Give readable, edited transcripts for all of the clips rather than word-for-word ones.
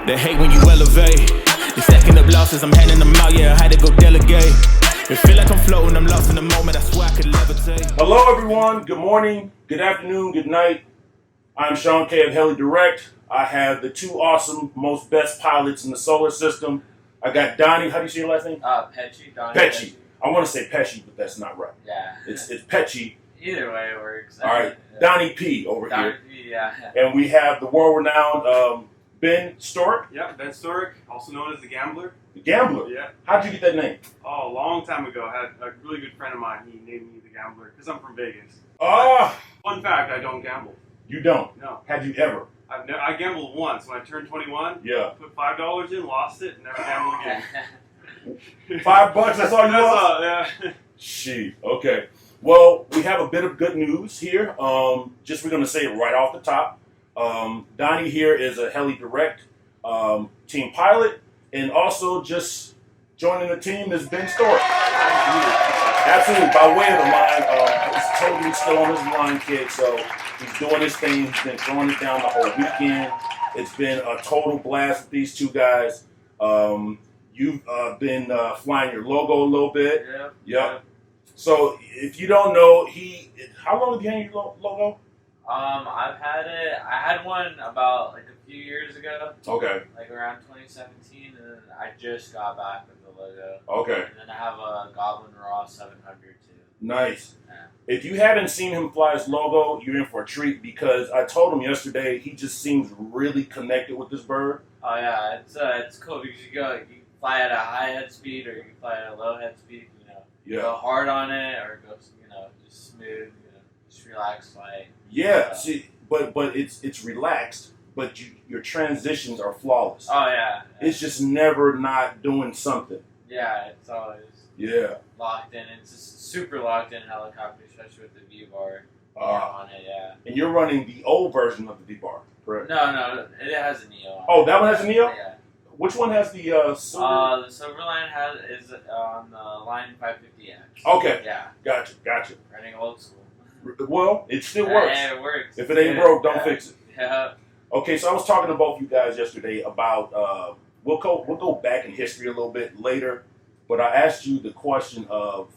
They hate when you elevate. They stacking up losses, I'm handing them out, yeah, I had to go delegate. It feel like I'm floating, I'm lost in the moment, I swear I could levitate. Hello everyone, good morning, good afternoon, good night. I'm Sean K of HeliDirect. I have the two awesome, most best pilots in the solar system. I got Donnie, how do you say your last name? Petsche. Donnie Petsche. I want to say Petsche, but that's not right. Yeah. It's Petsche. Either way it works. All right, Donnie P over here. P, yeah. And we have the world-renowned Ben Storick. Yeah, Ben Storick, also known as the Gambler. The Gambler? Yeah. How'd you get that name? Oh, a long time ago, I had a really good friend of mine. He named me the Gambler because I'm from Vegas. Ah! Fun fact, I don't gamble. You don't? No. Had you ever? I gambled once when I turned 21. Yeah. Put $5 in, lost it, and never gambled again. $5, that's all you lost? Yeah. Shit. Okay. Well, we have a bit of good news here. We're going to say it right off the top. Donnie here is a HeliDirect team pilot, and also just joining the team is Ben Storick. Absolutely. By way of the line, he's totally still on his line kid, so he's doing his thing. He's been throwing it down the whole weekend. It's been a total blast with these two guys. You've been flying your logo a little bit. Yeah. So if you don't know, how long have you had your logo? I've had it. I had one about like a few years ago. Okay. Like around 2017, and then I just got back with the logo. Okay. And then I have a Goblin Raw 700 too. Nice. Yeah. If you haven't seen him fly his logo, you're in for a treat because I told him yesterday he just seems really connected with this bird. Oh yeah, it's cool because you can fly at a high head speed or you can fly at a low head speed. Go hard on it or go just smooth. Just relax flight. Yeah. See, but it's relaxed, but your transitions are flawless. Oh yeah. It's just never not doing something. Yeah, it's always locked in. It's just super locked in helicopter, especially with the V bar on it. Yeah. And you're running the old version of the V bar, correct? No, it has a Neo on Oh, that one has a Neo? Yeah. Which one has the silver? The silver line is on the line 550X. Okay. Yeah. Gotcha. Running old school. Well, it still works. Yeah, it works. If it ain't broke, don't fix it. Yeah. Okay, so I was talking to both you guys yesterday about we'll go back in history a little bit later, but I asked you the question of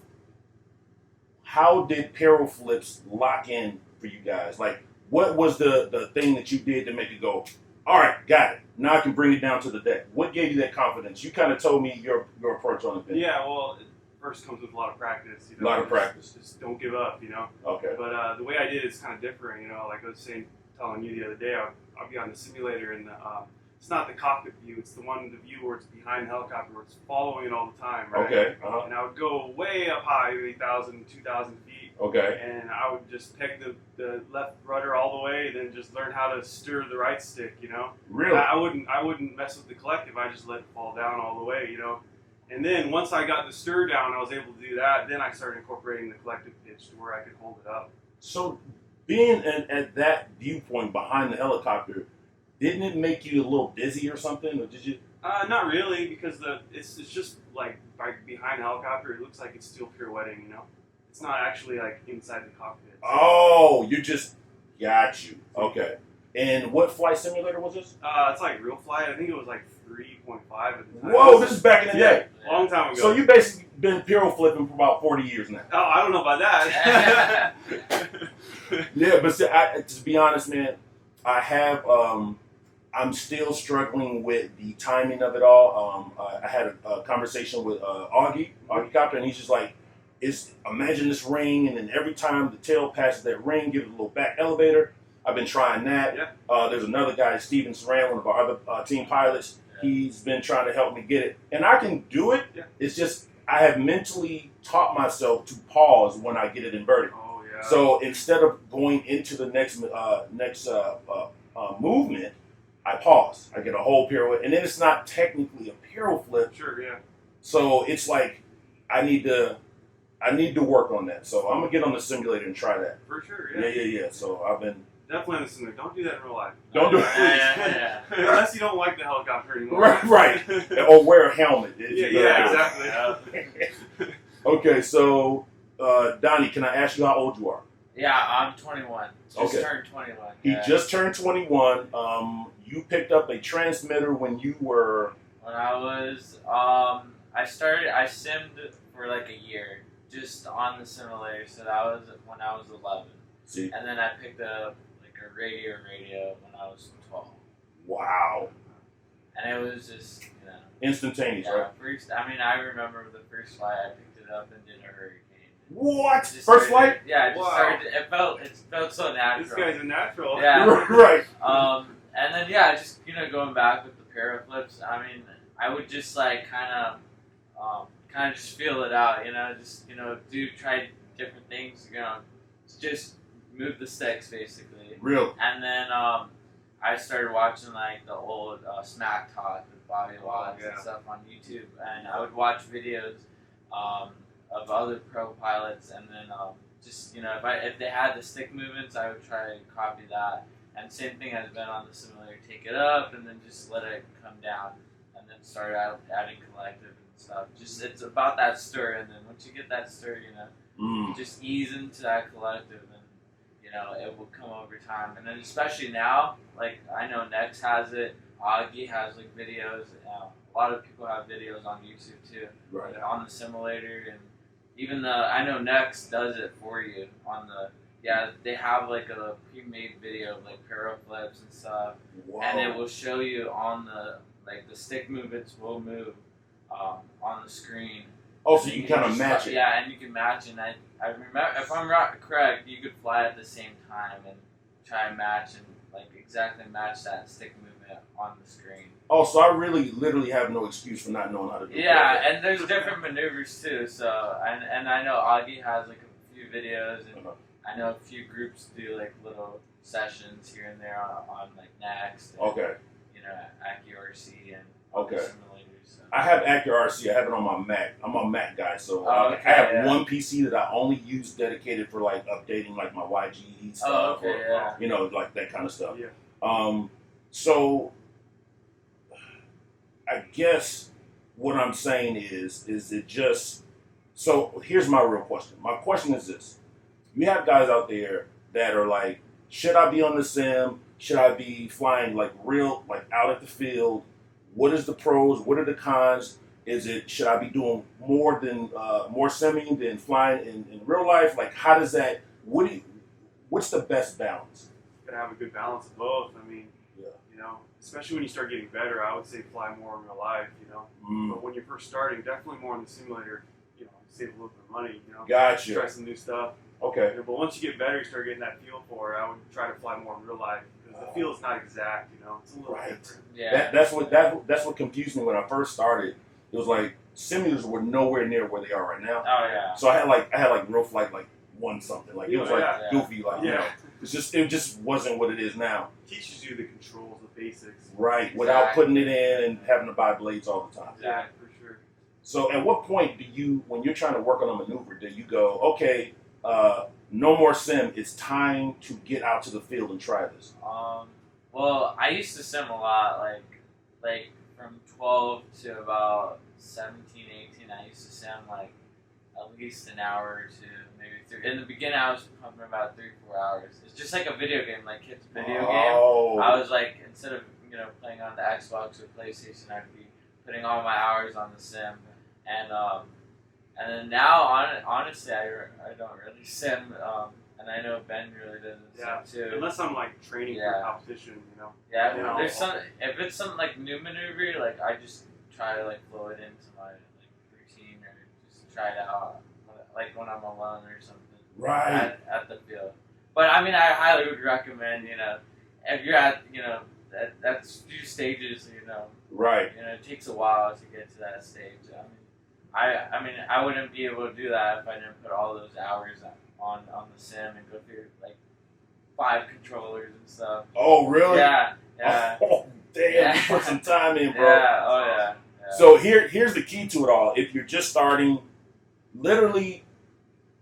how did Peril Flips lock in for you guys? Like, what was the thing that you did to make it go, all right, got it. Now I can bring it down to the deck. What gave you that confidence? You kind of told me your approach on it. Yeah, well, it first comes with a lot of practice. A lot of practice. Just don't give up, Okay. But the way I did it is kind of different, like I was telling you the other day, I'll be on the simulator and it's not the cockpit view, it's the view where it's behind the helicopter, where it's following it all the time, right? Okay. And I would go way up high, 8,000, 2,000 feet. Okay. And I would just peg the left rudder all the way, and then just learn how to stir the right stick, Really? I wouldn't mess with the collective. I just let it fall down all the way, And then once I got the stir down, I was able to do that. Then I started incorporating the collective pitch to where I could hold it up. So being at that viewpoint behind the helicopter, didn't it make you a little dizzy or something, or did you? Not really, because it's just like behind the helicopter. It looks like it's still pirouetting, It's not actually like inside the cockpit. Oh, you just got you. Okay. And what flight simulator was this? It's like Real Flight. I think it was like 3.5 at the time. Whoa, this is back in the day. Long time ago. So you basically been Peril flipping for about 40 years now. Oh, I don't know about that. Yeah, but see, to be honest, man, I have. I'm still struggling with the timing of it all. I had a conversation with HACtv, and he's just like, imagine this ring, and then every time the tail passes that ring, give it a little back elevator. I've been trying that. Yeah. There's another guy, Steven Saran, one of our other team pilots. He's been trying to help me get it, and I can do it. Yeah. It's just I have mentally taught myself to pause when I get it inverted. Oh yeah. So instead of going into the next movement, I pause. I get a whole pirouette, and then it's not technically a Peril flip. Sure, yeah. So it's like I need to work on that. So I'm gonna get on the simulator and try that. For sure, yeah. Yeah. So I've been definitely listen to Don't do that in real life. Don't do it. Yeah. Unless you don't like the helicopter anymore. right. Or wear a helmet. Yeah, exactly. Okay, so Donnie, can I ask you how old you are? Yeah, I'm 21. Just Okay. turned 21. He just turned 21. you picked up a transmitter when you were... When I was, I simmed for like a year, just on the simulator, so that was when I was 11. See? And then I picked up like a radio when I was 12. Wow. And it was just, instantaneous, yeah, right? I remember the first flight, I picked it up and did a hurricane. What? Just First flight? Yeah, it just Wow. it felt so natural. This guy's a natural. Yeah. Right. And then just going back with the para flips. I mean, I would just like kind of just feel it out. Try different things. Just move the sticks basically. Real. And then I started watching like the old Smack Talk with Bobby Watts and stuff on YouTube, and I would watch videos of other pro pilots, and then if they had the stick movements, I would try to copy that. And same thing has been on the simulator: take it up and then just let it come down, and then start adding collective and stuff. Just it's about that stir, and then once you get that stir, just ease into that collective, and it will come over time. And then especially now, like I know Nex has it, Augie has like videos. A lot of people have videos on YouTube too, right, on the simulator, and even I know Nex does it for you on the. Yeah, they have like a pre-made video of like para flips and stuff, wow, and it will show you on the the stick movements will move on the screen. Oh, so you can kind of match it. Yeah, and you can match, and I remember, if I'm correct, you could fly at the same time and try and match and exactly match that stick movement on the screen. Oh, so I really, literally have no excuse for not knowing how to do it. Yeah, and there's different maneuvers too. So, and I know Augie has like a few videos, and I know a few groups do like little sessions here and there on like Next. And, okay. HACtv and okay. simulators. So. I have HACtv. I have it on my Mac. I'm a Mac guy, so I have one PC that I only use dedicated for updating my YG stuff, or like that kind of stuff. Yeah. So I guess what I'm saying is it just? So here's my real question. My question is this: you have guys out there that are like, should I be on the sim? Should I be flying real, out at the field? What is the pros? What are the cons? Should I be doing more simming than flying in real life? How does that? What's the best balance? You gotta have a good balance of both. I mean, especially when you start getting better, I would say fly more in real life. But when you're first starting, definitely more on the simulator. Save a little bit of money. Gotcha. Try some new stuff. Okay. But once you get better, you start getting that feel for it. I would try to fly more in real life because the feel is not exact. It's a little different. Yeah. That's what confused me when I first started. It was like simulators were nowhere near where they are right now. Oh yeah. So I had real flight 1 something. It was goofy it just wasn't what it is now. It teaches you the controls, the basics. Right. Without putting it in and having to buy blades all the time. Yeah, for sure. So at what point when you're trying to work on a maneuver, do you go, okay, no more sim, it's time to get out to the field and try this? Well, I used to sim a lot, like from 12 to about 17, 18, I used to sim at least an hour or two, maybe 3. In the beginning, I was pumping about 3-4 hours. It's just like a video game, like Kit's video game. I was instead of playing on the Xbox or PlayStation, I'd be putting all my hours on the sim. And then now, honestly, I don't really sim, and I know Ben really doesn't sim too. Unless I'm training for competition, Yeah, there's if it's some new maneuver, I just try to flow it into my routine or just try it out, when I'm alone or something. Right. At the field. But I mean, I highly would recommend, if you're at, that's few stages, Right. It takes a while to get to that stage. I mean, I wouldn't be able to do that if I didn't put all those hours on the sim and go through 5 controllers and stuff. Oh, really? Yeah. Oh, damn! You put some time in, bro. Yeah. Oh, yeah. So here's the key to it all. If you're just starting, literally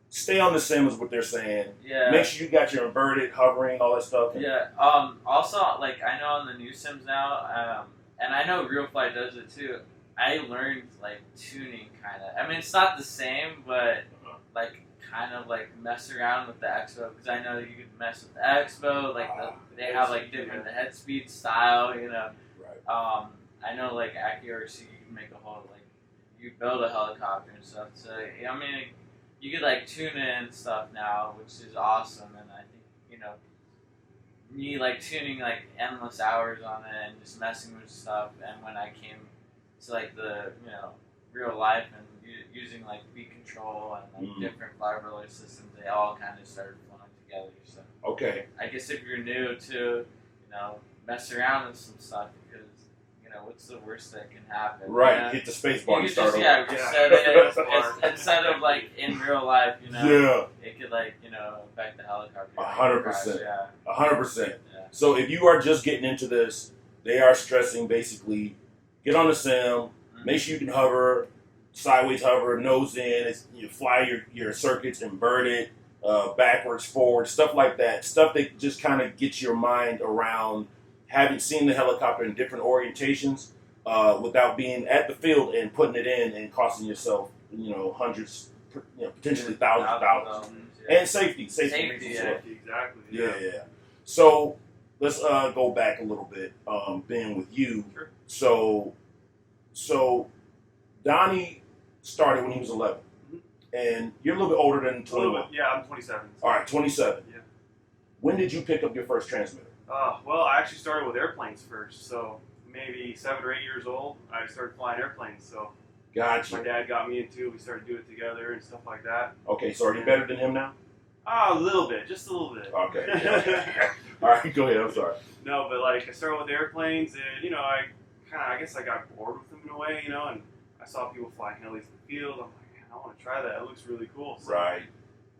stay on the sim is what they're saying. Yeah. Make sure you got your inverted, hovering, all that stuff. Yeah. Also, I know on the new sims now, and I know Real Flight does it too. I learned tuning kind of. I mean, it's not the same, but kind of like mess around with the Expo because I know you could mess with the Expo, like they have like different head speed style, you know. Right. I know like at IRCHA you can make a whole like you build a helicopter and stuff. So I mean you could like tune in stuff now, which is awesome, and I think you know me like tuning like endless hours on it and just messing with stuff. And when I came to like the real life and using like beat control and like different flight roller systems, they all kind of started flowing together. So okay, I guess if you're new to mess around with some stuff because what's the worst that can happen? Right, hit the space bar and start over. Reset it instead of like in real life. It could like affect the helicopter. 100%. Yeah, 100%. So if you are just getting into this, they are stressing basically get on the sim, make sure you can hover, sideways hover, nose in, you fly your circuits inverted, backwards, forward, stuff like that. Stuff that just kind of gets your mind around having seen the helicopter in different orientations without being at the field and putting it in and costing yourself, hundreds, potentially thousands of dollars. And safety, exactly. Yeah. So let's go back a little bit, being with you. Sure. So Donnie started when he was 11, and you're a little bit older than 21. Yeah, I'm 27. All right, 27. Yeah. When did you pick up your first transmitter? Well, I actually started with airplanes first, so maybe 7 or 8 years old, I started flying airplanes. So Gotcha. my dad got me into it. We started doing it together and stuff like that. Okay, so are you better than him now? A little bit, just a little bit. Okay. All right, go ahead. I'm sorry. No, but like I started with airplanes, and I guess I got bored with them in a way, and I saw people flying helis in the field. I'm like, man, I want to try that. It looks really cool. So Right.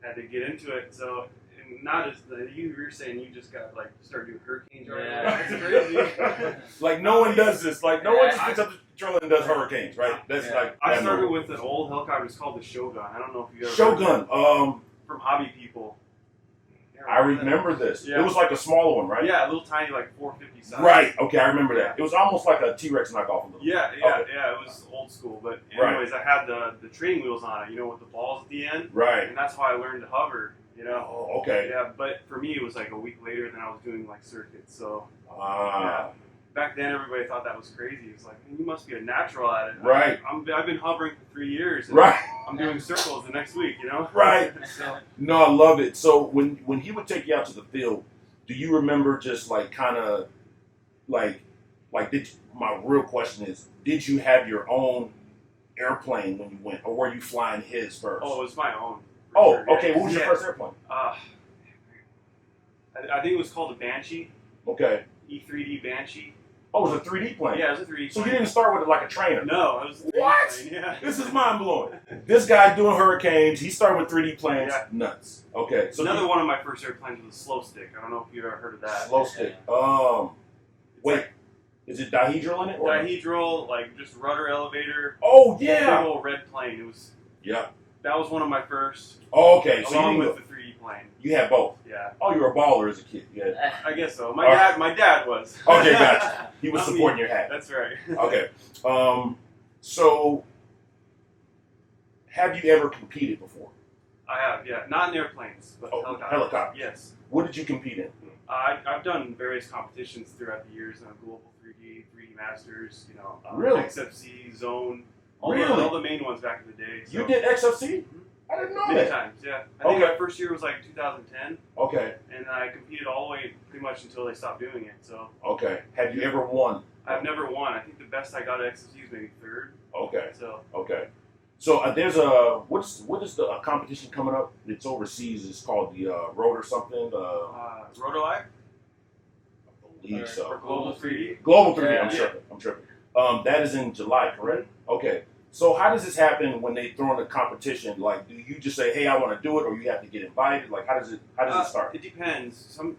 had to get into it. So. And not as you were saying, you just got like start doing hurricanes right now. That's crazy. Like no one does this. Like no one just picks up the controller and does hurricanes, right? That's like I started with an old helicopter. It's called the Shogun. I don't know if you ever Shogun. From Hobby People. I remember this. Yeah. It was like a smaller one, right? Yeah, a little tiny, like 450 size. Right. Okay, I remember that. It was almost like a T-Rex knockoff a little. Yeah. Okay. It was old school. But anyways, I had the training wheels on it. With the balls at the end. Right. And that's how I learned to hover. Oh, okay. Yeah, but for me, it was like a week later than I was doing like circuits. So. Ah. Back then, everybody thought that was crazy. It was like, man, you must be a natural at it. Right. I've been hovering for 3 years. And Right. I'm doing circles the next week, Right. So. No, I love it. So when he would take you out to the field, do you remember just like kind of like my real question is, did you have your own airplane when you went, or were you flying his first? Oh, it was my own. Oh, Sure. okay. What was your first airplane? I think it was called a Banshee. Okay. E3D Banshee. Oh, it was a 3D plane. Yeah, it was a 3D So plane. you didn't start with it like a trainer? No, it was a 3D What? plane. Yeah. This is mind blowing. This guy doing hurricanes. He started with 3D planes. Yeah. Nuts. Okay. So Another one of my first airplanes was a slow stick. I don't know if you've ever heard of that. slow stick. Wait. Is it dihedral in it? Or dihedral, like just rudder elevator. Oh Big yeah. old red plane. It was. Yeah. That was one of my first. Oh, okay. So Along you with the 3D plane. You had both. Yeah. Oh, you were a baller as a kid. Yeah. I guess so. My dad was. Okay, gotcha. He was Not me. supporting your hat. That's right. Okay. So have you ever competed before? I have, yeah. Not in airplanes, but helicopters. Yes. What did you compete in? I've done various competitions throughout the years. Global 3D, 3D Masters, Really? XFC, Zone, Really? all the main ones back in the day. So. You did XFC? I didn't know Many that. times, yeah. I think my first year was like 2010, Okay. and I competed all the way pretty much until they stopped doing it. So Okay. Have you ever won? I've never won. I think the best I got at XFC was maybe third. Okay. So Okay. So there's a what is the competition coming up? It's overseas. It's called the Road or something. Roto Live I believe or so. Global 3D. Global 3D. Yeah. I'm tripping. That is in July, correct? Okay. So how does this happen when they throw in a competition? Like, do you just say, "Hey, I want to do it," or you have to get invited? Like, how does it start? It depends. Some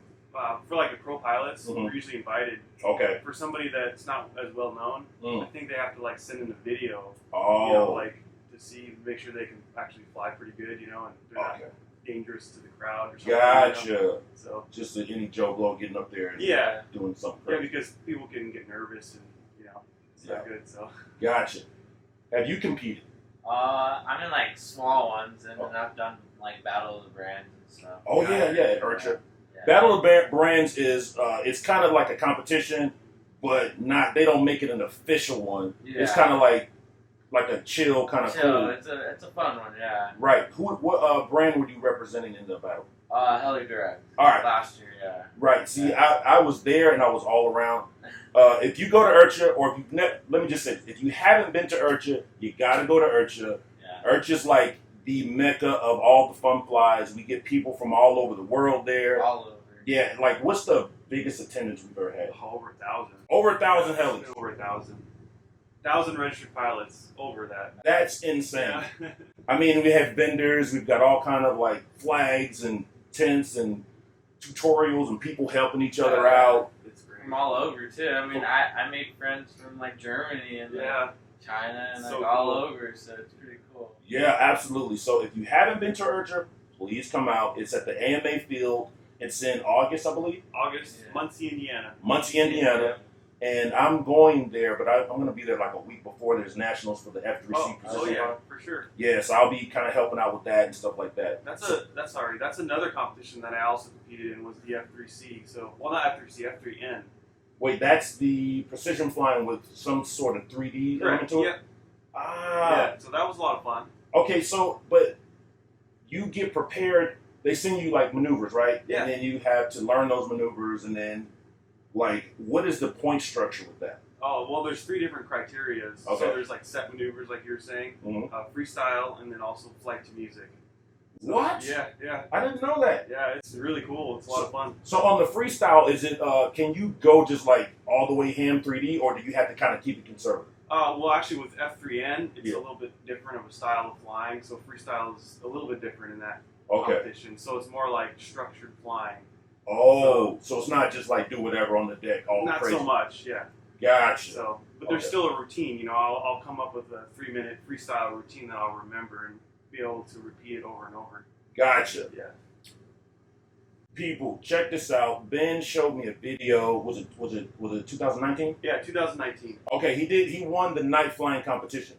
for like the pro pilots, Mhm. they're usually invited. Okay. For somebody that's not as well known, Mm. I think they have to like send in a video, Oh. like to make sure they can actually fly pretty good, and they're not Okay. dangerous to the crowd or something. Gotcha. So Just any Joe Blow getting up there and yeah, doing something yeah, crazy. because people can get nervous and it's not good. So Gotcha. Have you competed? I'm in like small ones, and then I've done like Battle of the Brands and stuff. Oh yeah, at IRCHA. Yeah. Battle of the Brands is it's kind of like a competition, but not. They don't make it an official one. Yeah. It's kind of like a chill kind of cool. It's a fun one, yeah. Right. What brand were you representing in the battle? HeliDirect. All right. Last year, yeah. Right. See, I was there and I was all around. If you go to IRCHA, or if you let me just say, if you haven't been to IRCHA, you got to go to IRCHA. Yeah. IRCHA's like the mecca of all the fun flies. We get people from all over the world there. All over. Yeah. Like, what's the biggest attendance we've ever had? Over 1,000. Over 1,000 helis. Over 1,000. 1,000 registered pilots. Over that. That's insane. Yeah. I mean, we have vendors. We've got all kind of like flags and tents and tutorials and people helping each other out. It's great. From all over too. I mean, I made friends from like Germany and like, China and like So all cool. over, so it's pretty cool. Yeah, absolutely. So if you haven't been to IRCHA, please come out. It's at the AMA field. It's in August, I believe. August, Yeah. Muncie, Indiana. Muncie, Indiana. And I'm going there, but I'm going to be there like a week before there's nationals for the F3C Oh position. yeah, for sure. Yeah, so I'll be kind of helping out with that and stuff like that. That's another competition that I also competed in was the F3C. So, well, not F3C, F3N. Wait, that's the precision flying with some sort of 3D element to it? Yeah. Ah. Yeah. So that was a lot of fun. Okay, so, but you get prepared. They send you like maneuvers, right? Yeah. And then you have to learn those maneuvers, and then, like, what is the point structure with that? Oh, well, there's 3 different criteria. Okay. So there's like set maneuvers, like you were saying, Mhm. freestyle, and then also flight to music. So, What? Yeah. I didn't know that. Yeah, it's really cool. It's a lot of fun. So on the freestyle, is it? Can you go just like all the way ham 3D, or do you have to kind of keep it conservative? Well, actually, with F3N, it's Yeah. a little bit different of a style of flying. So freestyle is a little bit different in that Okay. competition. So it's more like structured flying. Oh, so it's not just like do whatever on the deck, all Not crazy. so much, yeah. Gotcha. So, but there's Okay. still a routine. You know, I'll come up with a 3-minute freestyle routine that I'll remember and be able to repeat it over and over. Gotcha. Yeah. People, check this out. Ben showed me a video. Was it 2019? Yeah, 2019. Okay, he won the night flying competition.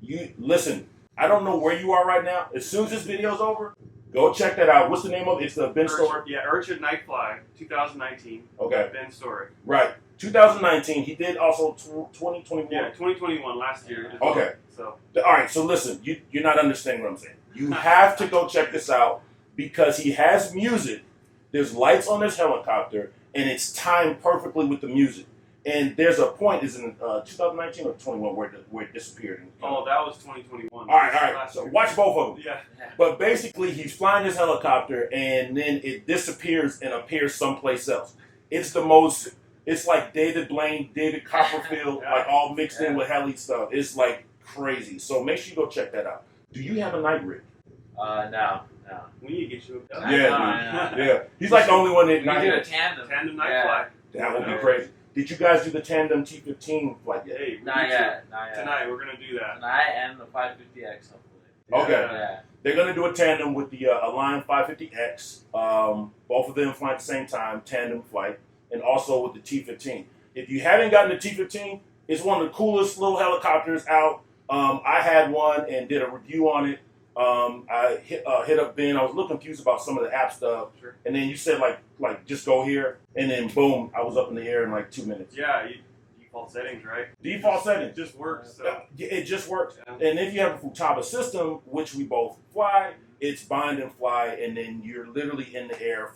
You listen, I don't know where you are right now. As soon as this video's over, go check that out. What's the name of it? It's the Ben Storick. Yeah, IRCHA Night Fly, 2019. Okay. Ben Storick. Right. 2019. He did also 2021. Yeah, 2021 last year. as Okay. well. So All right, so listen, you're not understanding what I'm saying. You have to go check this out because he has music. There's lights on his helicopter, and it's timed perfectly with the music. And there's a point, is in 2019 or 21, where it disappeared. oh, that was 2021. All right. Last So year. watch both of them. Yeah. But basically, he's flying his helicopter, and then it disappears and appears someplace else. It's the most. It's like David Blaine, David Copperfield, Yeah. like all mixed in Yeah. with heli stuff. It's like crazy. So make sure you go check that out. Do you have a night rig? No. We need to get you a I know. Yeah. He's like the only one that We can do a night. tandem. tandem night Yeah. fly. That would be crazy. Did you guys do the tandem T-15 flight yet? Hey, we Not need to- yet. Tonight we're gonna do that. Tonight and the 550X, hopefully. Okay. Yeah. They're going to do a tandem with the Align 550X. Both of them fly at the same time, tandem flight, and also with the T-15. If you haven't gotten the T-15, it's one of the coolest little helicopters out. I had one and did a review on it. I hit up Ben. I was a little confused about some of the app stuff. Sure. And then you said, like just go here. And then, boom, I was up in the air in like 2 minutes. Yeah, default settings, right? Default It settings. just works. So. It just works. Yeah. And if you have a Futaba system, which we both fly, it's bind and fly, and then you're literally in the air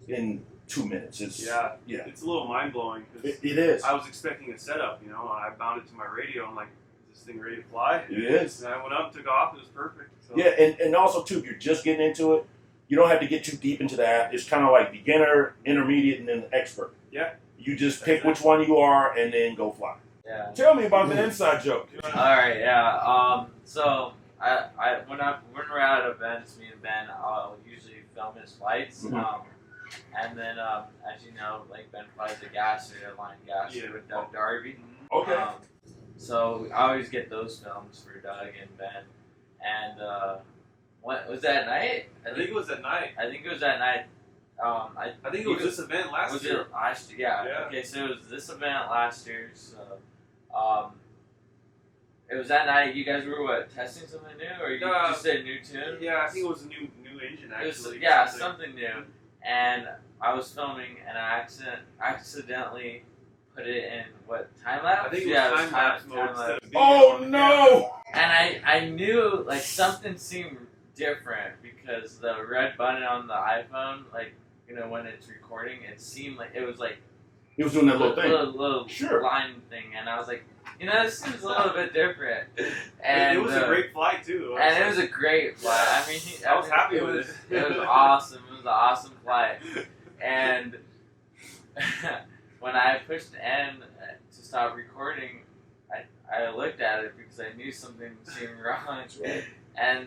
in 2 minutes. It's Yeah, yeah. it's a little mind blowing because It is. I was expecting a setup. You know, I bound it to my radio. I'm like, is this thing ready to fly? It is. And I went up, took off. It was perfect. So. Yeah, and also too, if you're just getting into it, you don't have to get too deep into the app. It's kind of like beginner, intermediate, and then expert. Yeah. You just pick which one you are and then go fly. Yeah. Tell me about the inside joke. All right. Yeah. So when we're out at events, me and Ben, I'll usually film his flights. Mhm. And then, as you know, like Ben flies a gasser, line gasser Yeah. with Doug Darby. Okay. So I always get those films for Doug and Ben. And what was that night? I think it was at night. I think it was that night. I think it was this event last Was year. it last year? Yeah. Yeah. Okay, so it was this event last year. So, it was that night. You guys were what, testing something new, or you just did a new tune? Yeah, I think it was a new engine It was, actually. yeah, something new. And I was filming, and I accidentally put it in what, time lapse? I think it was time lapse mode instead of video. Oh no! And I knew like something seemed different because the red button on the iPhone, like, you know, when it's recording, it seemed like it was like He was doing that little thing. little Sure. line thing, and I was like, you know, this seems a little bit different. And it was a great flight too. And it was a great flight. I mean, I was happy with it. It was awesome. It was an awesome flight. And when I pushed end to stop recording, I looked at it because I knew something seemed wrong. And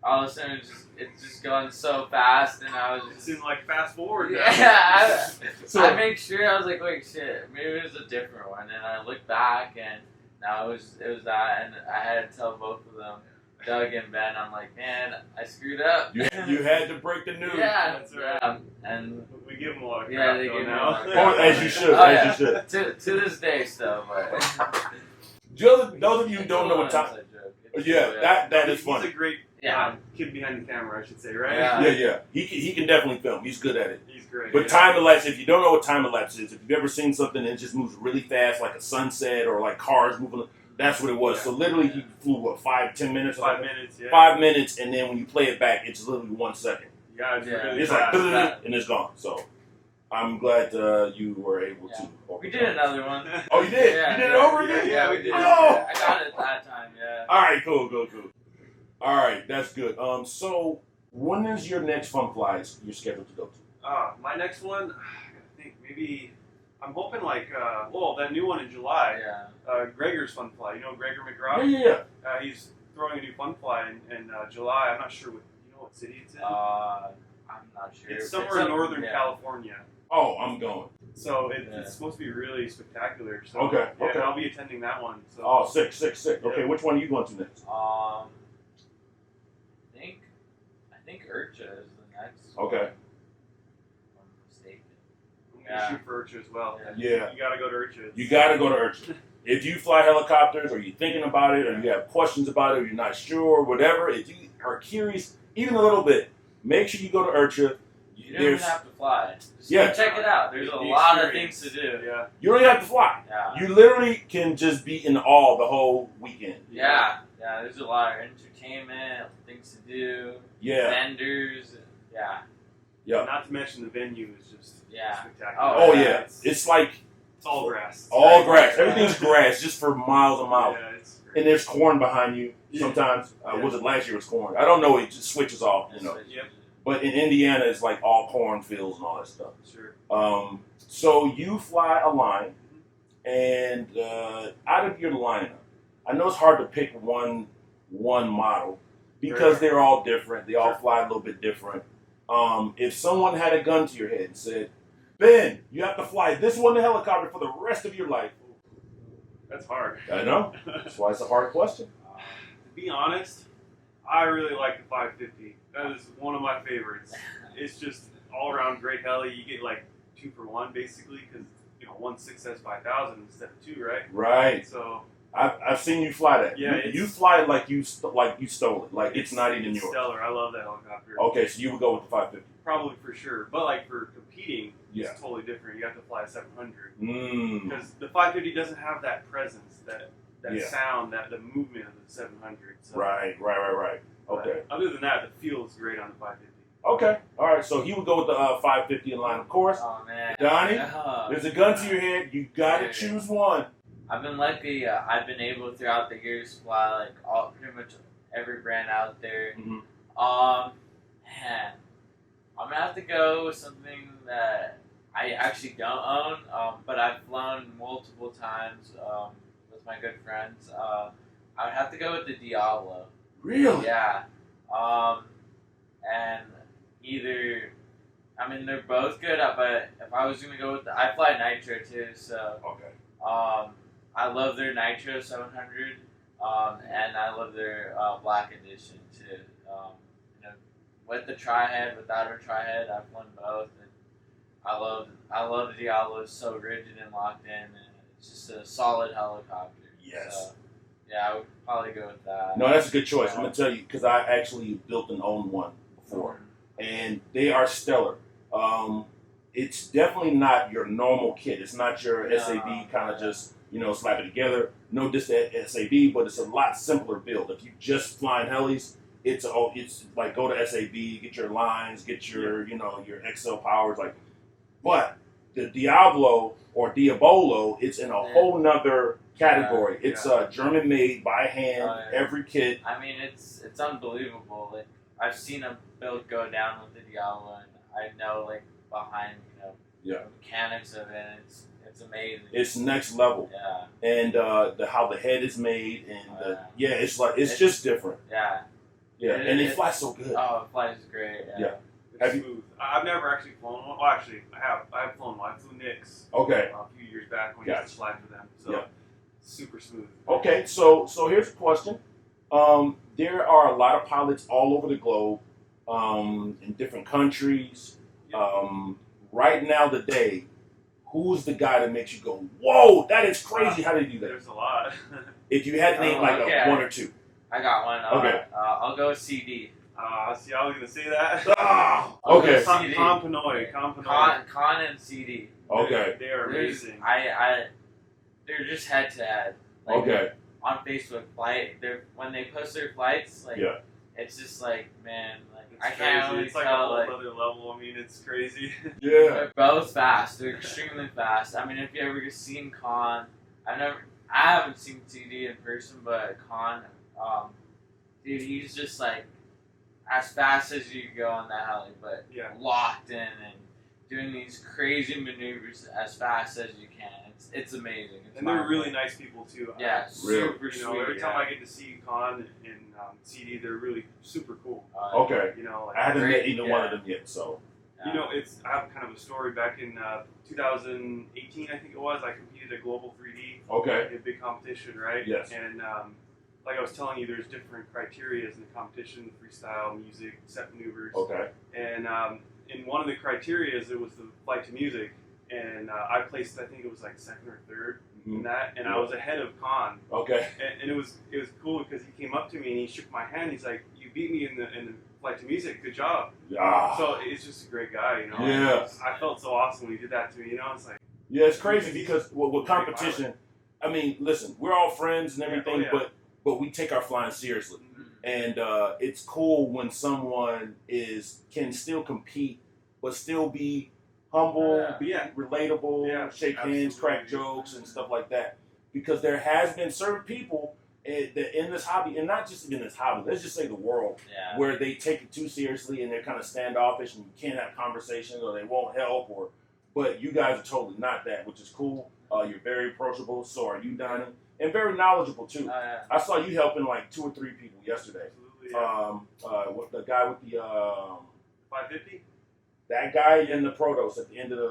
all of a sudden, it's just going so fast, and I was It just... seemed like fast forward. Yeah, So- I made sure, I was like, wait, shit, maybe it was a different one. And I looked back, and no, it was that, and I had to tell both of them, Doug and Ben, I'm like, man, I screwed up. You had to break the news. Yeah, That's right. and We give them a lot of Yeah, crap they though give me now. a lot of Oh, as you should. Oh, as yeah. you should. to this day still, but Those of you who don't know what time. Yeah, that is funny. He's a great Yeah. kid behind the camera, I should say, right? Yeah. Yeah. He can definitely film. He's good at it. He's great. But yeah. time elapse, if you don't know what time elapse is, if you've ever seen something that just moves really fast, like a sunset or like cars moving, that's what it was. So literally, he flew what 5-10 minutes? 5 minutes. Yeah. 5 minutes, and then when you play it back, it's literally 1 second. Yeah, it's Yeah. really It's like fast. and it's gone. So I'm glad you were able to. We did another one. Oh, you did? Yeah, you did it yeah, over again? Yeah, we did. Oh! I got it that time, yeah. All right, cool. All right, that's good. So when is your next fun flies you're scheduled to go to? My next one, I gotta think, maybe, I'm hoping like, that new one in July, Yeah. Gregor's Fun Fly. You know Gregor McGraw? Yeah. He's throwing a new fun fly in July. I'm not sure what city it's in. I'm not sure. It's somewhere in Northern yeah. California. Oh, I'm going. So Yeah. it's supposed to be really spectacular. So Okay, yeah, okay. I'll be attending that one. So Oh, sick. Okay, Yeah. which one are you going to next? I think IRCHA is the next. Okay. If I'm mistaken. I'm gonna shoot for IRCHA as well. Yeah. You gotta go to IRCHA. You got to go to IRCHA. If you fly helicopters, or you're thinking about it, or you have questions about it, or you're not sure, whatever, if you are curious even a little bit, make sure you go to IRCHA. You don't even have to fly. Just Yeah. go check it out. There's a The lot of experience. things to do. Yeah. You don't even have to fly. Yeah. You literally can just be in awe the whole weekend. Yeah. There's a lot of entertainment, things to do, Yeah. vendors. Yeah. Yeah. Not to mention the venue is just Yeah. spectacular. Oh yeah. yeah. It's like It's all grass. all grass. Everything's grass just for miles and miles. Yeah, it's great. And there's corn behind you Yeah. sometimes. Yeah. Was it last year? It was corn. I don't know. It just switches off, you know. Yep. But in Indiana, it's like all cornfields and all that stuff. Sure. So you fly a line, and out of your lineup, I know it's hard to pick one model because Right. they're all different. They all Sure. fly a little bit different. If someone had a gun to your head and said, "Ben, you have to fly this one helicopter for the rest of your life," That's hard. I know. That's why it's a hard question. To be honest, I really like the 550. That is one of my favorites. It's just all around great heli. You get like 2 for 1 basically because one Success 5000 instead of 2, right? Right. So I've seen you fly that. Yeah, you fly it like you stole it. Like it's not even it's yours. stellar. I love that helicopter. Okay, so you would go with the 550. Probably for sure. But like for competing, Yeah. it's totally different. You have to fly a 700 Mm. because the 550 doesn't have that presence, that Yeah. sound, the movement of the 700. So, Right. but Okay. other than that, the feel is great on the 550. Okay. All right. So he would go with the 550 in line, of course. Oh man. Donnie, Oh. there's a gun to your head. You got to Yeah. choose one. I've been lucky. I've been able throughout the years to fly like pretty much every brand out there. Mhm. Man, I'm gonna have to go with something that I actually don't own, but I've flown multiple times with my good friends. I would have to go with the Diablo. Really? Yeah. And either, I mean, they're both good, but if I was gonna go with I fly Nitro too, so. Okay. I love their Nitro 700, and I love their Black Edition too. With the tri-head, without a tri-head, I've flown both, and I love the Diablo. It's so rigid and locked in, and it's just a solid helicopter. Yes. So, Yeah, I would probably go with that. No, that's a good choice. I'm gonna tell you because I actually built and owned one before, and they are stellar. It's definitely not your normal kit. It's not your SAB kind of just slap it together. No diss to SAB, but it's a lot simpler build. If you just flying helis, it's like go to SAB, get your lines, get your your XL powers but the Diablo or Diabolo, it's in a whole nother category. It's German made by hand, every kit. I mean, it's unbelievable. Like I've seen a build go down with the Diablo, and I know behind the mechanics of it. And it's amazing. It's next level. Yeah. And how the head is made, and it's just different. Yeah. Yeah, and it flies so good. Oh, it flies great. Yeah. It's smooth. I've never actually flown one. Well, actually, I have. I have flown one. I flew Nick's. Okay. A few years back when I used to fly for them. So super smooth. Okay, so here's a question. There are a lot of pilots all over the globe, in different countries. Right now, today, who's the guy that makes you go, "Whoa, that is crazy"? How do you do that? There's a lot. If you had to name a one or two. I got one. Okay. I'll go with CD. See, I was gonna say that. Okay. Companoy. Con and CD. Okay. They are amazing. They're just head to head. Okay. On Facebook, when they post their flights, it's just man, it's I can't really it's like tell. a whole other level. I mean, it's crazy. Yeah. They're both fast. They're extremely fast. I mean, if you ever seen Con, I haven't seen CD in person, but Con, dude, he's just as fast as you can go on that heli, but locked in and doing these crazy maneuvers as fast as you can. It's amazing. And they're really nice people too. Yeah, really. super sweet. Every time I get to see Con and CD, they're really super cool. Okay. I haven't met either one of them yet, so. I have kind of a story. Back in 2018, I think it was, I competed at Global 3D. Okay. In a big competition, right? Yes. And like I was telling you, there's different criteria in the competition: freestyle, music, set maneuvers. Okay. And in one of the criteria, it was the flight to music, and I placed, I think it was second or third in that, and I was ahead of Con. Okay. And it was cool because he came up to me and he shook my hand. He's like, "You beat me in the flight to music. Good job." Yeah. So it's just a great guy, Yeah. I felt so awesome when he did that to me. It's like. Yeah, it's crazy because with competition, I mean, listen, we're all friends and everything, but we take our flying seriously, and it's cool when someone can still compete, but still be humble, be relatable, shake hands, crack jokes, and stuff like that. Because there has been certain people that in this hobby, and not just in this hobby, let's just say the world, where they take it too seriously and they're kind of standoffish and you can't have conversations or they won't help, but you guys are totally not that, which is cool. You're very approachable, so are you, Donnie, and very knowledgeable too. I saw you helping 2 or 3 people yesterday. Absolutely. With the guy with the 550. That guy in the Protos at the end of the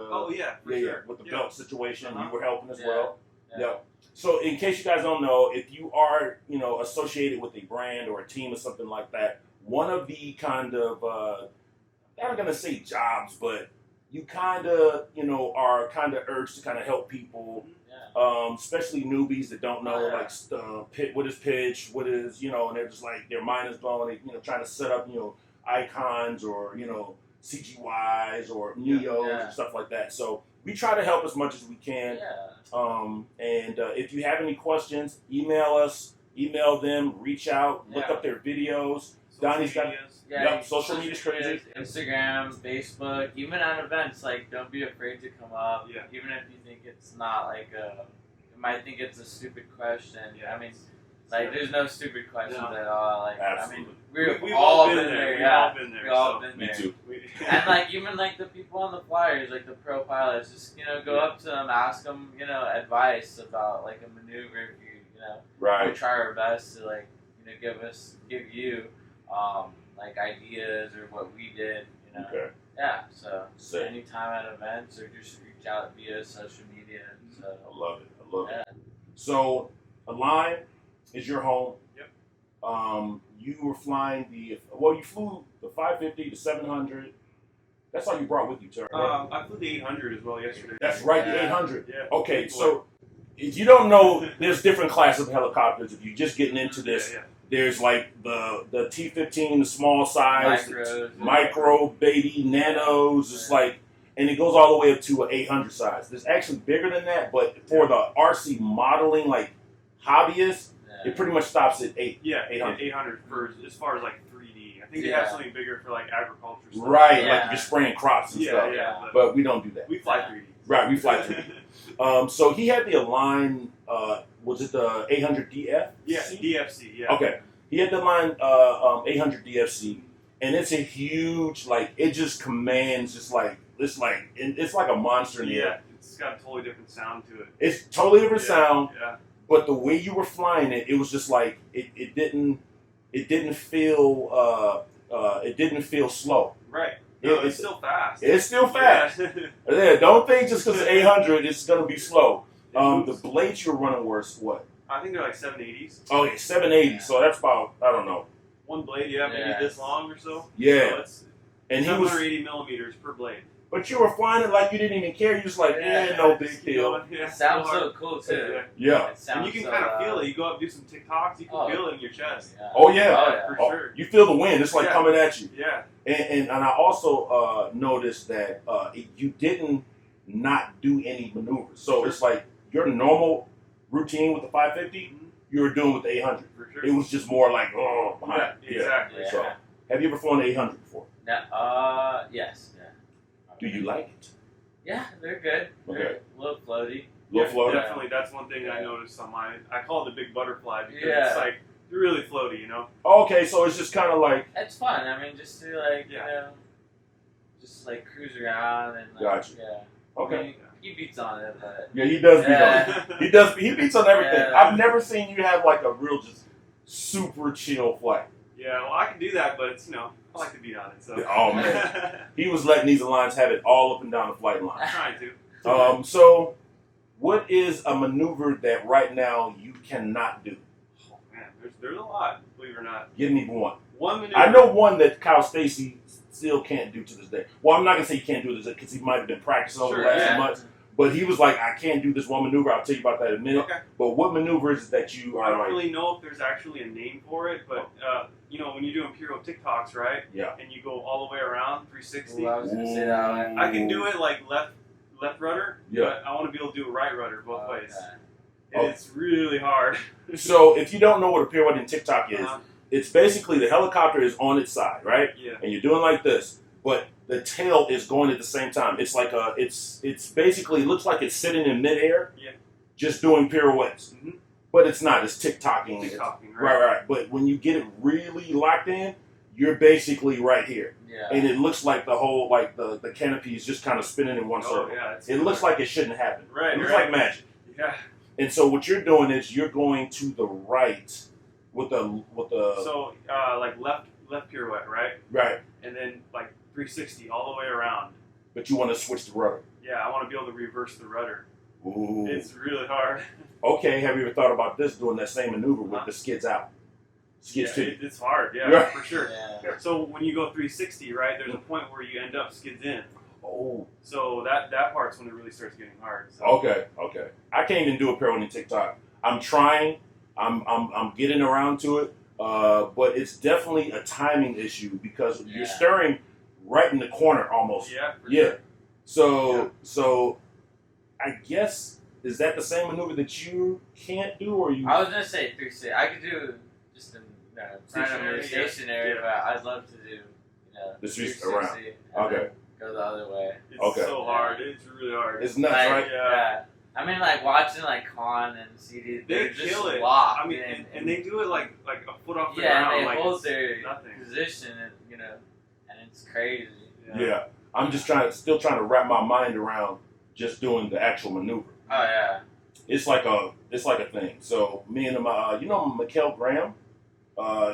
sure. with the belt situation, you were helping as well. Yeah. So in case you guys don't know, if you are associated with a brand or a team or something like that, one of the kind of I'm not gonna say jobs, but you kind of are kind of urged to kind of help people, especially newbies that don't know what is pitch, what is and they're just their mind is blown. They, trying to set up icons or CGYs or Neos and stuff like that. So we try to help as much as we can. And if you have any questions, email us, email them, reach out, look up their videos. Donnie's got social media crazy. Instagram, Facebook, even at events, don't be afraid to come up. Even if you think it's not you might think it's a stupid question. I mean, there's no stupid questions at all. Absolutely. I mean, we've all been there. We've all been there. Me too. And even the people on the flyers, the pro pilots, just go up to them, ask them advice about a maneuver. If we try our best to give you ideas or what we did. Okay. Yeah. So Sick. anytime at events or just reach out via social media. So I love it. So Align is your home. Yep. You were flying you flew the 550, the 700. That's all you brought with you, Tara. I flew the 800 as well yesterday. That's right, the 800. Yeah. Okay, so if you don't know, there's different classes of helicopters. If you're just getting into this, there's like the T-15, the small size, micro, baby, nanos. It's like, and it goes all the way up to an 800 size. There's actually bigger than that, but for the RC modeling, like hobbyists, it pretty much stops at 800. 800 for as far as like 3D. I think they have something bigger for like agriculture stuff. Right, like you're spraying crops and stuff. But we don't do that. We fly 3D. Right, we fly 3D. So he had the Align, was it the 800 DF? Yeah, DFC, yeah. Okay. He had the Align 800 DFC, and it's a huge, like, it just commands just like, it's like a monster in the air. It's got a totally different sound to it. It's totally different sound. Yeah. But the way you were flying it, it was just like it didn't feel slow. Right. No, it's still fast. It's still fast. Yeah, don't think just because it's 800, it's gonna be slow. The blades you were running were what? I think they're like 780s. Oh, yeah, 780. So that's about, I don't know. One blade, maybe this long or so. Yeah. So it's and 780 millimeters per blade. But you were flying it like you didn't even care. You're just like, no big deal. It sounds so cool too. Yeah. And you can kind of feel it. You go up and do some TikToks, you can feel it in your chest. Oh yeah. For sure. You feel the wind. It's like coming at you. Yeah. And I also noticed that you didn't not do any maneuvers. So it's like your normal routine with the 550, you were doing with the 800. For sure. It was just more like, behind. Exactly. So, have you ever flown the 800 before? Yes. Do you like it? Yeah, they're good. They're a little floaty. Definitely. That's one thing I noticed on mine. I call it the big butterfly because it's like really floaty, you know? Okay, so it's just kind of like... It's fun. I mean, just to like, you know, just like cruise around and like, Gotcha. Okay. I mean, he beats on it, but... Yeah, he does beat on it. He beats on everything. Yeah. I've never seen you have like a real just super chill flight. Yeah, well, I can do that, but it's, you know, I like to beat on it, so... Oh, man. He was letting these Aligns have it all up and down the flight line. I'm trying to. So, what is a maneuver that right now you cannot do? Oh, man, there's a lot, believe it or not. Give me one. One maneuver. I know one that Kyle Stacy still can't do to this day. Well, I'm not going to say he can't do this because he might have been practicing over the last few months. But he was like, I can't do this one maneuver. I'll tell you about that in a minute. Okay. But what maneuver is it that you are I don't like... really know if there's actually a name for it, but, you know, when you do Imperial TikToks, right? Yeah. And you go all the way around, 360. Ooh, I was going to say that one. I can do it like left rudder, Yeah. but I want to be able to do a right rudder both ways. Okay. And it's really hard. So if you don't know what a pirouette in TikTok is, it's basically the helicopter is on its side, right? Yeah. And you're doing like this, but the tail is going at the same time. It's like it's basically, it looks like it's sitting in midair, just doing pirouettes. Mm-hmm. But it's not. It's TikToking. Right. But when you get it really locked in, you're basically right here. Yeah. And it looks like the whole, like the canopy is just kind of spinning in one circle. Yeah, it looks like it shouldn't happen. Right. It looks like magic. Yeah. And so what you're doing is you're going to the right with the. So like left pirouette, right? Right. And then like 360 all the way around. But you want to switch the rudder. Yeah, I want to be able to reverse the rudder. Ooh. It's really hard. Okay, have you ever thought about this, doing that same maneuver with the skids out? Skids too. It's hard, Yeah. for sure. Yeah. So when you go 360, right, there's a point where you end up skids in. Oh. So that part's when it really starts getting hard. So. Okay. I can't even do a pirouette in TikTok. I'm trying. I'm getting around to it. But it's definitely a timing issue because you're stirring right in the corner almost. Yeah. Yeah. So I guess, is that the same maneuver that you can't do, or you? I was gonna say 360. I could do just stationary, but I'd love to do the 360 around. Okay. Go the other way. It's so hard. It's really hard. It's nuts, like, right? Yeah. I mean, like watching like Khan and CD, they just kill it. locked. I mean, and they do it like a foot off the ground. ground. Yeah, they hold it's their nothing. position, and and it's crazy. Yeah. I'm just still trying to wrap my mind around just doing the actual maneuver. Oh yeah. It's like a thing. So me and Mikhail Graham,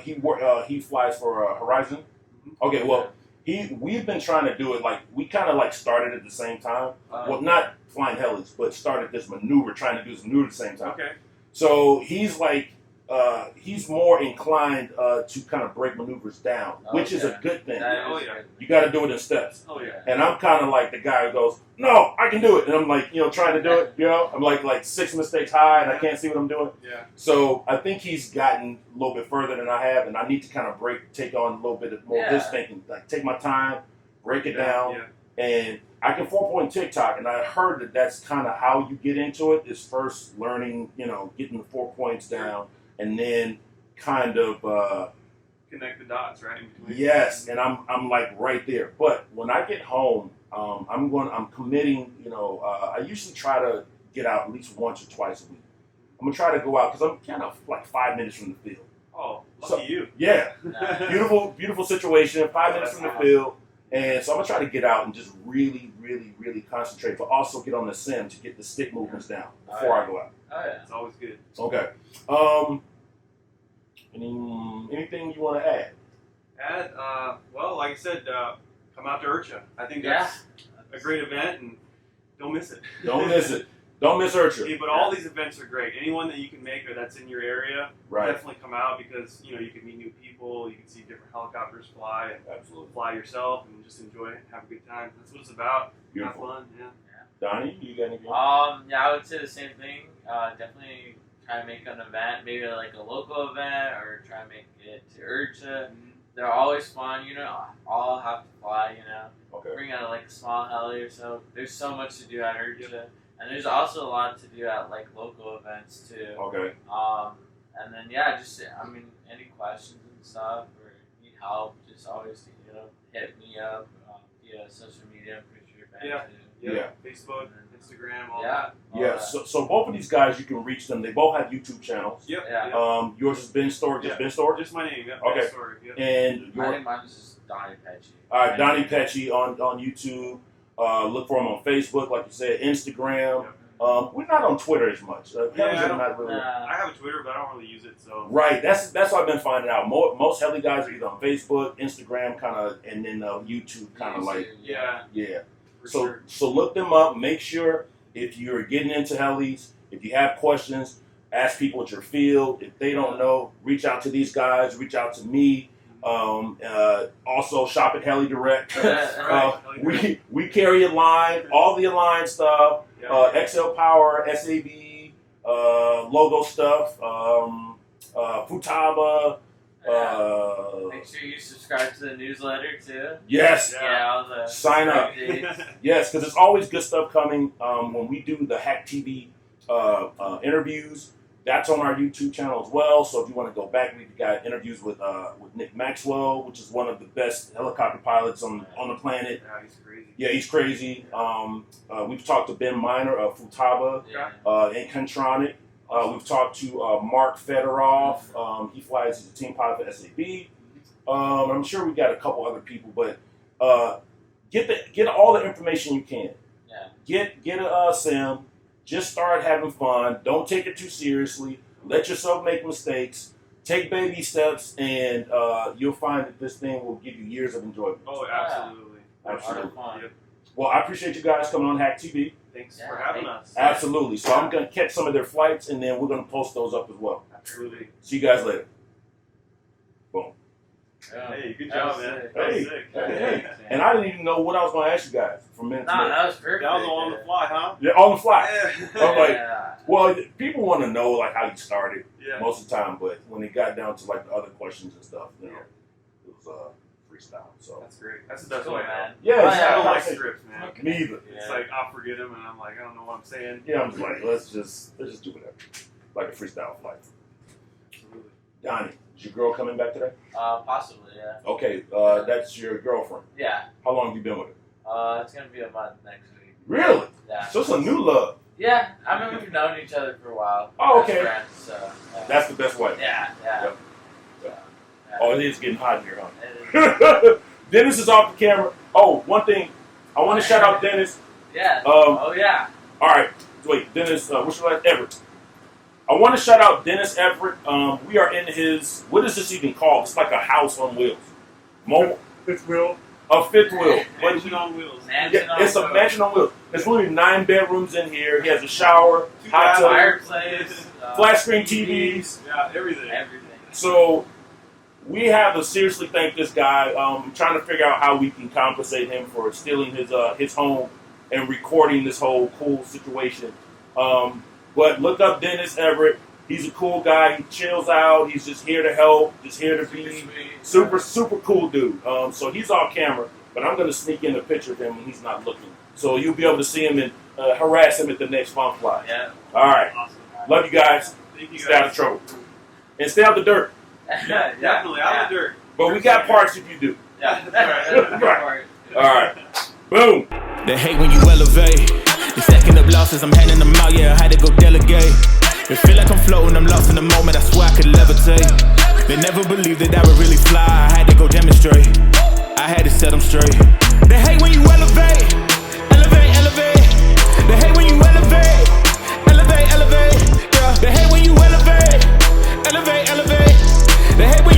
he flies for Horizon. Okay, well, we've been trying to do it, like we kind of like started at the same time. Well, not flying helis, but started this maneuver, trying to do this maneuver at the same time. Okay. So he's like he's more inclined to kind of break maneuvers down, which is a good thing. Oh, yeah. You got to do it in steps. Oh, yeah. And I'm kind of like the guy who goes, no, I can do it. And I'm like, trying to do it, I'm like 6 mistakes high and I can't see what I'm doing. Yeah. So I think he's gotten a little bit further than I have, and I need to kind of take on a little bit more of his thinking. Like, take my time, break it down. Yeah. And I can 4-point TikTok, and I heard that that's kind of how you get into it, is first learning, getting the 4 points down, and then kind of connect the dots, right? In between. yes, and I'm like right there. But when I get home, I'm committing. I usually try to get out at least once or twice a week. I'm gonna try to go out because I'm kind of like 5 minutes from the field. Oh, lucky you. Yeah, Nice. beautiful situation. 5 minutes from the field, and so I'm gonna try to get out and just really, really, really concentrate, but also get on the sim to get the stick movements down before I go out. Oh yeah. It's always good. Okay. Anything you want to add? Well, like I said, come out to IRCHA. I think that's a great event, and don't miss it. Don't miss it. Don't miss IRCHA. Yeah, but all these events are great. Anyone that you can make or that's in your area, Right. definitely come out because you can meet new people, you can see different helicopters fly, and Absolutely. fly yourself, and just enjoy it, have a good time. That's what it's about. Beautiful. Have fun. Yeah. Donnie, you got anything? Yeah, I would say the same thing. Definitely try to make an event, maybe like a local event, or try to make it to IRCHA. They're always fun, all have to fly, Okay. Bring out like a small heli or so. There's so much to do at IRCHA. And there's also a lot to do at like local events too. Okay. And then any questions and stuff or need help, just always hit me up via social media. I'm pretty sure back too. Yeah. Facebook, Instagram, all Yeah. that. Yeah. So both of these guys, you can reach them. They both have YouTube channels. Yep. Yeah. Yours has been Storick. Yeah. Just been Storick. Just my name. Yep. Okay. Story. Yep. And I think mine's just Donnie Petsche. all right, Donnie Petsche on YouTube. Look for him on Facebook, like you said, Instagram. Yep. We're not on Twitter as much. I don't- Not really. I have a Twitter, but I don't really use it. So. Right. That's what I've been finding out. Most heli guys are either on Facebook, Instagram, kind of, and then YouTube, kind of like Yeah. yeah. For So sure. so look them up. Make sure if you're getting into helis, if you have questions, ask people at your field. If they don't know, reach out to these guys. Reach out to me. Also shop at HeliDirect. Right. We carry a line, all the Align stuff, Yeah. XL Power, SAB, logo stuff, Futaba. Make sure you subscribe to the newsletter too. Yes, Yeah, all the Sign up. updates. yes, because there's always good stuff coming. When we do the HACtv interviews, that's on our YouTube channel as well. So if you want to go back, we've got interviews with Nick Maxwell, which is one of the best helicopter pilots on the planet. Yeah, he's crazy. Yeah, he's crazy. We've talked to Ben Miner of Futaba Yeah. and Contronic. We've talked to Mark Fedorov. He flies as a team pilot for SAB. I'm sure we got a couple other people, but get all the information you can. Yeah. Get a sim. Just start having fun. Don't take it too seriously. Let yourself make mistakes. Take baby steps, and you'll find that this thing will give you years of enjoyment. Oh, absolutely. Absolutely. Fun. Yep. Well, I appreciate you guys coming on HACtv. Thanks Yeah, for having us. Absolutely. So I'm going to catch some of their flights, and then we're going to post those up as well. Absolutely. See you guys later. Boom. Yeah. Hey, good That job, was man. sick. That was Hey, sick. hey. And I didn't even know what I was going to ask you guys from minute to Nah, minute. that was perfect. That was on the fly, huh? Yeah, on the fly. I'm like, Yeah. well, people want to know like how you started Yeah. most of the time, but when it got down to like the other questions and stuff, it was freestyle. So That's great. That's the best Cool, way. man. yeah, Oh, it's yeah, I don't not like like scripts, man. me either. It's like I'll forget them, and I'm like, I don't know what I'm saying. Yeah, I'm just like let's just do whatever, like a freestyle flight. Absolutely. Donnie, is your girl coming back today? Possibly, yeah. Okay, that's your girlfriend. Yeah. How long have you been with her? It's gonna be a month next week. Really? Yeah. So it's a new love. Yeah, I mean we've known each other for a while. Oh, Best okay. Friends, so, yeah. That's the best way. Yeah, yeah. Yep. So, yeah. Oh, it is getting hot in here, It huh? Dennis is off the camera. Oh, one thing. I want to shout out Dennis. Yeah. Um, Oh yeah. All right. Wait, Dennis, what's your last? Everett. I want to shout out Dennis Everett. We are in his, what is this even called? It's like a house on wheels. Fifth wheel. A fifth wheel. Mansion on wheels. Mansion on It's a wheels. mansion on wheels. There's literally 9 bedrooms in here. He has a shower, hot tub. Fireplace. flat screen TVs. Yeah, everything. Everything. So we have to seriously thank this guy. Trying to figure out how we can compensate him for stealing his home and recording this whole cool situation. But look up Dennis Everett. He's a cool guy. He chills out. He's just here to help. Just here to be super cool dude. So he's off camera, but I'm going to sneak in a picture of him when he's not looking. So you'll be able to see him and harass him at the next Fun Fly. Yeah. All right. Awesome. Love you guys. Thank you Stay out of guys. trouble. And stay out the dirt. Yeah, Definitely out of the dirt. But we got parts if you do. Yeah, that's right. Right. All right. Boom. They hate when you elevate. They stacking up losses, I'm handing them out, yeah, I had to go delegate. It feel like I'm floating, I'm lost in the moment, I swear I could levitate. They never believed that I would really fly, I had to go demonstrate. I had to set them straight. They hate when you elevate. Elevate, elevate. They hate when you elevate. Elevate, elevate. Yeah. They hate when you elevate. Elevate, elevate. They hate when